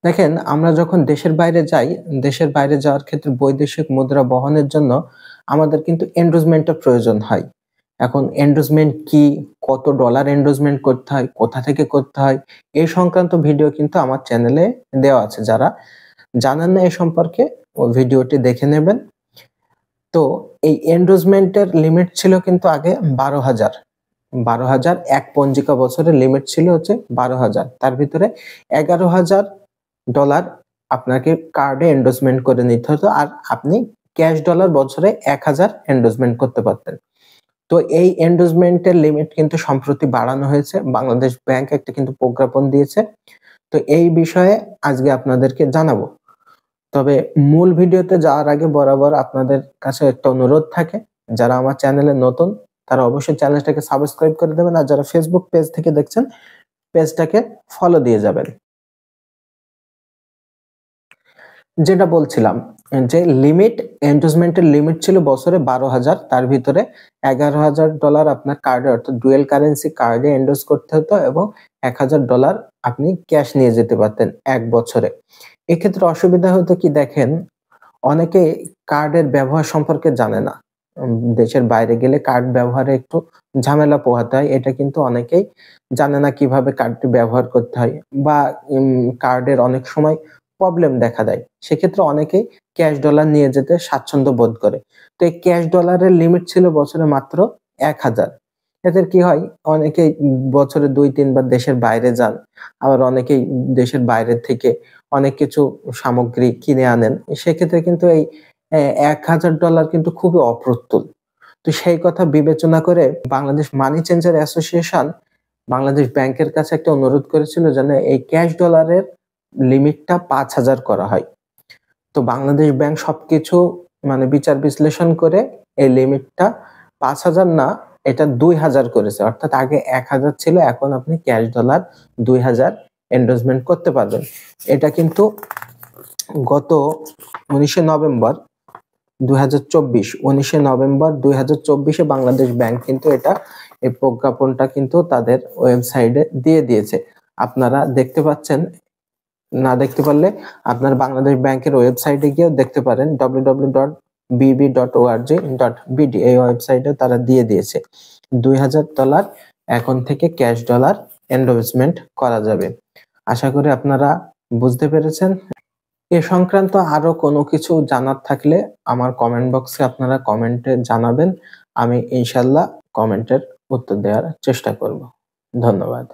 দেখেন, আমরা যখন দেশের বাইরে যাই, দেশের বাইরে যাওয়ার ক্ষেত্রে বৈদেশিক মুদ্রা বহনের জন্য আমাদের কিন্তু এন্ডোজমেন্ট এর প্রয়োজন হয়। এখন এন্ডোজমেন্ট কি, কত ডলার এন্ডোজমেন্ট করতে হয়, কোথা থেকে করতে হয়, এই সংক্রান্ত ভিডিও কিন্তু আমার চ্যানেলে দেওয়া আছে। যারা জানেন না এ সম্পর্কে, ও ভিডিওটি দেখে নেবেন। তো এই এন্ডোজমেন্ট এর লিমিট ছিল কিন্তু আগে 12,000। 12,000 এক পঞ্জিকা বছরের লিমিট ছিল হচ্ছে 12,000। তার ভিতরে $11,000 আপনাকে কার্ডে এন্ডোজমেন্ট করে নিতে হতো, আর আপনি ক্যাশ ডলার বছরে 1,000 এন্ডোজমেন্ট করতে পারতেন। তো এই এন্ডোজমেন্টের লিমিট কিন্তু সম্প্রতি বাড়ানো হয়েছে। বাংলাদেশ ব্যাংক একটা কিন্তু প্রজ্ঞাপন দিয়েছে। তো এই বিষয়ে আজকে আপনাদেরকে জানাবো। তবে মূল ভিডিওতে যাওয়ার আগে বরাবর আপনাদের কাছে একটা অনুরোধ থাকে, যারা আমার চ্যানেলে নতুন তারা অবশ্যই চ্যানেলটাকে সাবস্ক্রাইব করে দেবেন, আর যারা ফেসবুক পেজ থেকে দেখছেন পেজটাকে ফলো দিয়ে যাবেন। যেটা বলছিলাম যে লিমিট, এন্ডোজমেন্টের লিমিট ছিল বছরে 12,000, তার ভিতরে $11,000 আপনার কার্ডে অর্থাৎ ডুয়েল কারেন্সি কার্ডে এন্ডোজ করতে হতো এবং $1,000 আপনি ক্যাশ নিয়ে যেতে পারতেন 1 বছরে। এক্ষেত্রে অসুবিধা হতো কি দেখেন, অনেকে কার্ডের ব্যবহার সম্পর্কে জানে না। দেশের বাইরে গেলে কার্ড ব্যবহারে একটু ঝামেলা পোহাতে হয়। এটা কিন্তু অনেকেই জানে না কিভাবে কার্ডটি ব্যবহার করতে হয়, বা কার্ডের অনেক সময় প্রবলেম দেখা দেয়। সেক্ষেত্রে অনেকেই ক্যাশ ডলার নিয়ে যেতে স্বাচ্ছন্দ্য বোধ করে। তো এই ক্যাশ ডলারের লিমিট ছিল বছরে মাত্র 1,000। এদের কি হয়, অনেকেই বছরে ২-৩ বার দেশের বাইরে যান। আবার অনেকেই দেশের বাইরে থেকে অনেক কিছু সামগ্রী কিনে আনেন। সেক্ষেত্রে কিন্তু এই $1,000 কিন্তু খুবই অপ্রতুল। তো সেই কথা বিবেচনা করে Bangladesh money changer association Bangladesh ব্যাংকের কাছে একটা অনুরোধ করেছিল যেন এই ক্যাশ ডলারের লিমিটটা 5,000 করা হয়। তো বাংলাদেশ ব্যাংক সবকিছু মানে বিচার বিশ্লেষণ করে এই লিমিটটা 5,000 না, এটা 2,000 করেছে। অর্থাৎ আগে 1,000 ছিল, এখন আপনি ক্যাশ ডলার 2,000 এন্ডোজমেন্ট করতে পারবেন। এটা কিন্তু গত 19শে নভেম্বর 2024 বাংলাদেশ ব্যাংক কিন্তু এই প্রজ্ঞাপনটা কিন্তু তাদের ওয়েবসাইটে দিয়ে দিয়েছে। আপনারা দেখতে পাচ্ছেন, না দেখতে পারলে আপনার বাংলাদেশ ব্যাংকের ওয়েবসাইটে গিয়েও দেখতে পারেন, www.bb.org.bd, এই ওয়েবসাইটে তারা দিয়ে দিয়েছে $2,000 এখন থেকে ক্যাশ ডলার এন্ডোজমেন্ট করা যাবে। আশা করি আপনারা বুঝতে পেরেছেন। এ সংক্রান্ত আরো কোনো কিছু জানার থাকলে আমার কমেন্ট বক্সে আপনারা কমেন্টে জানাবেন। আমি ইনশাআল্লাহ কমেন্টের উত্তর দেওয়ার চেষ্টা করব। ধন্যবাদ।